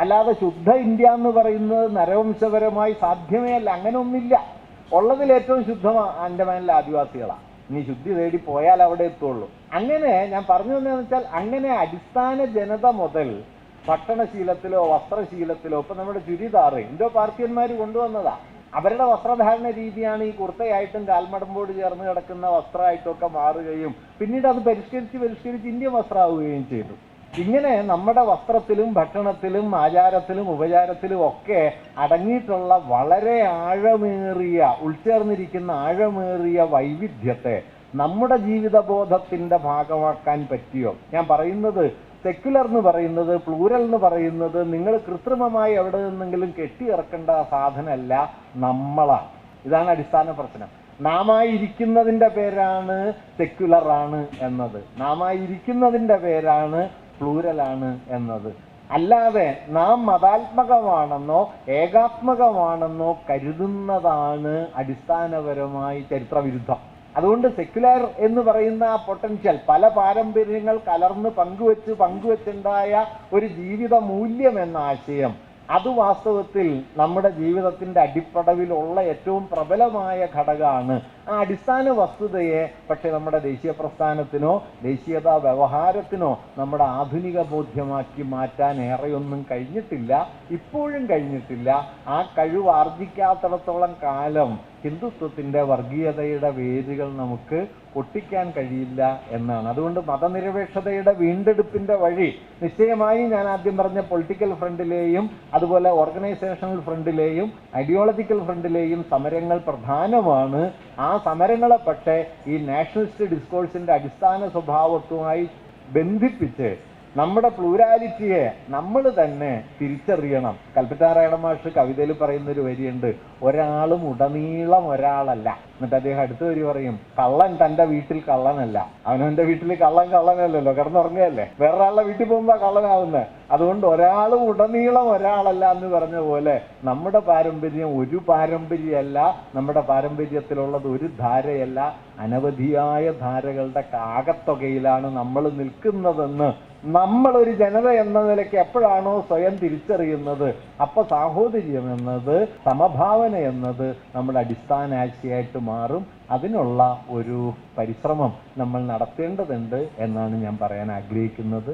അല്ലാതെ ശുദ്ധ ഇന്ത്യ എന്ന് പറയുന്നത് നരവംശപരമായി സാധ്യമേ അല്ല. അങ്ങനെ ഒന്നില്ല. ഉള്ളതിൽ ഏറ്റവും ശുദ്ധം ആൻഡമാനിലെ ആദിവാസികളാണ്. ഇനി ശുദ്ധി തേടി പോയാൽ അവിടെ എത്തുള്ളൂ. അങ്ങനെ ഞാൻ പറഞ്ഞു തന്നെയെന്ന് വെച്ചാൽ, അങ്ങനെ അടിസ്ഥാന ജനത മുതൽ ഭക്ഷണശീലത്തിലോ വസ്ത്രശീലത്തിലോ, ഇപ്പം നമ്മുടെ ചുരിദാറ് ഇന്തോ പാർഷ്യന്മാർ കൊണ്ടുവന്നതാ. അവരുടെ വസ്ത്രധാരണ രീതിയാണ് ഈ കുർത്തയായിട്ടും കാൽമടമ്പോട് ചേർന്ന് കിടക്കുന്ന വസ്ത്രമായിട്ടൊക്കെ മാറുകയും പിന്നീട് അത് പരിഷ്കരിച്ച് ഇന്ത്യൻ വസ്ത്രമാവുകയും ചെയ്തു. ഇങ്ങനെ നമ്മുടെ വസ്ത്രത്തിലും ഭക്ഷണത്തിലും ആചാരത്തിലും ഉപചാരത്തിലും ഒക്കെ അടങ്ങിയിട്ടുള്ള വളരെ ഉൾച്ചേർന്നിരിക്കുന്ന ആഴമേറിയ വൈവിധ്യത്തെ നമ്മുടെ ജീവിതബോധത്തിൻ്റെ ഭാഗമാക്കാൻ പറ്റിയോ? ഞാൻ പറയുന്നത് സെക്യുലർ എന്ന് പറയുന്നത്, പ്ലൂരൽ എന്ന് പറയുന്നത് നിങ്ങൾ കൃത്രിമമായി എവിടെ നിന്നെങ്കിലും കെട്ടിയിറക്കേണ്ട സാധനമല്ല, നമ്മളാണ്. ഇതാണ് അടിസ്ഥാന പ്രശ്നം. നാമായിരിക്കുന്നതിൻ്റെ പേരാണ് സെക്യുലറാണ് എന്നത്, നാമായിരിക്കുന്നതിൻ്റെ പേരാണ് പ്ലൂരലാണ് എന്നത്. അല്ലാതെ നാം മതാത്മകമാണെന്നോ ഏകാത്മകമാണെന്നോ കരുതുന്നതാണ് അടിസ്ഥാനപരമായി ചരിത്രവിരുദ്ധം. അതുകൊണ്ട് സെക്യുലർ എന്ന് പറയുന്ന ആ പൊട്ടൻഷ്യൽ, പല പാരമ്പര്യങ്ങൾ കലർന്ന് പങ്കുവെച്ചുണ്ടായ ഒരു ജീവിത മൂല്യം എന്ന ആശയം, അത് വാസ്തവത്തിൽ നമ്മുടെ ജീവിതത്തിൻ്റെ അടിപ്പടവിലുള്ള ഏറ്റവും പ്രബലമായ ഘടകമാണ്. ആ അടിസ്ഥാന വസ്തുതയെ പക്ഷേ നമ്മുടെ ദേശീയ പ്രസ്ഥാനത്തിനോ ദേശീയതാ വ്യവഹാരത്തിനോ നമ്മുടെ ആധുനിക ബോധ്യമാക്കി മാറ്റാൻ ഏറെയൊന്നും കഴിഞ്ഞിട്ടില്ല, ഇപ്പോഴും കഴിഞ്ഞിട്ടില്ല. ആ കഴിവ് ആർജിക്കാത്തിടത്തോളം കാലം ഹിന്ദുത്വത്തിൻ്റെ വർഗീയതയുടെ വേരുകൾ നമുക്ക് പൊട്ടിക്കാൻ കഴിയില്ല എന്നാണ്. അതുകൊണ്ട് മതനിരപേക്ഷതയുടെ വീണ്ടെടുപ്പിൻ്റെ വഴി നിശ്ചയമായി ഞാൻ ആദ്യം പറഞ്ഞ പൊളിറ്റിക്കൽ ഫ്രണ്ടിലെയും അതുപോലെ ഓർഗനൈസേഷണൽ ഫ്രണ്ടിലെയും ഐഡിയോളജിക്കൽ ഫ്രണ്ടിലെയും സമരങ്ങൾ പ്രധാനമാണ്. ആ സമരങ്ങളെ പക്ഷേ ഈ നാഷണലിസ്റ്റ് ഡിസ്കോഴ്സിൻ്റെ അടിസ്ഥാന സ്വഭാവത്തുമായി ബന്ധിപ്പിച്ച് നമ്മുടെ പ്ലൂരാലിറ്റിയെ നമ്മൾ തന്നെ തിരിച്ചറിയണം. കൽപ്പറ്റാറായണ മാഷ് കവിതയിൽ പറയുന്നൊരു വരിയുണ്ട്, ഒരാളും ഉടനീളം ഒരാളല്ല. എന്നിട്ട് അദ്ദേഹം അടുത്ത വരി പറയും, കള്ളൻ തൻ്റെ വീട്ടിൽ കള്ളനല്ല. അവനവൻ്റെ വീട്ടിൽ കള്ളനല്ലല്ലോ, കിടന്നുറങ്ങുകയല്ലേ. വേറൊരാളുടെ വീട്ടിൽ പോകുമ്പോൾ കള്ളനാവുന്നത്. അതുകൊണ്ട് ഒരാളും ഉടനീളം ഒരാളല്ല എന്ന് പറഞ്ഞ പോലെ നമ്മുടെ പാരമ്പര്യം ഒരു പാരമ്പര്യമല്ല, നമ്മുടെ പാരമ്പര്യത്തിലുള്ളത് ഒരു ധാരയല്ല, അനവധിയായ ധാരകളുടെ ആകത്തുകയിലാണ് നമ്മൾ നിൽക്കുന്നതെന്ന് നമ്മളൊരു ജനത എന്ന നിലയ്ക്ക് എപ്പോഴാണോ സ്വയം തിരിച്ചറിയുന്നത്, അപ്പോൾ സാഹോദര്യം എന്നത്, സമഭാവന എന്നത് നമ്മുടെ അടിസ്ഥാന ആശയമായിട്ട് മാറും. അതിനുള്ള ഒരു പരിശ്രമം നമ്മൾ നടത്തേണ്ടതുണ്ട് എന്നാണ് ഞാൻ പറയാൻ ആഗ്രഹിക്കുന്നത്.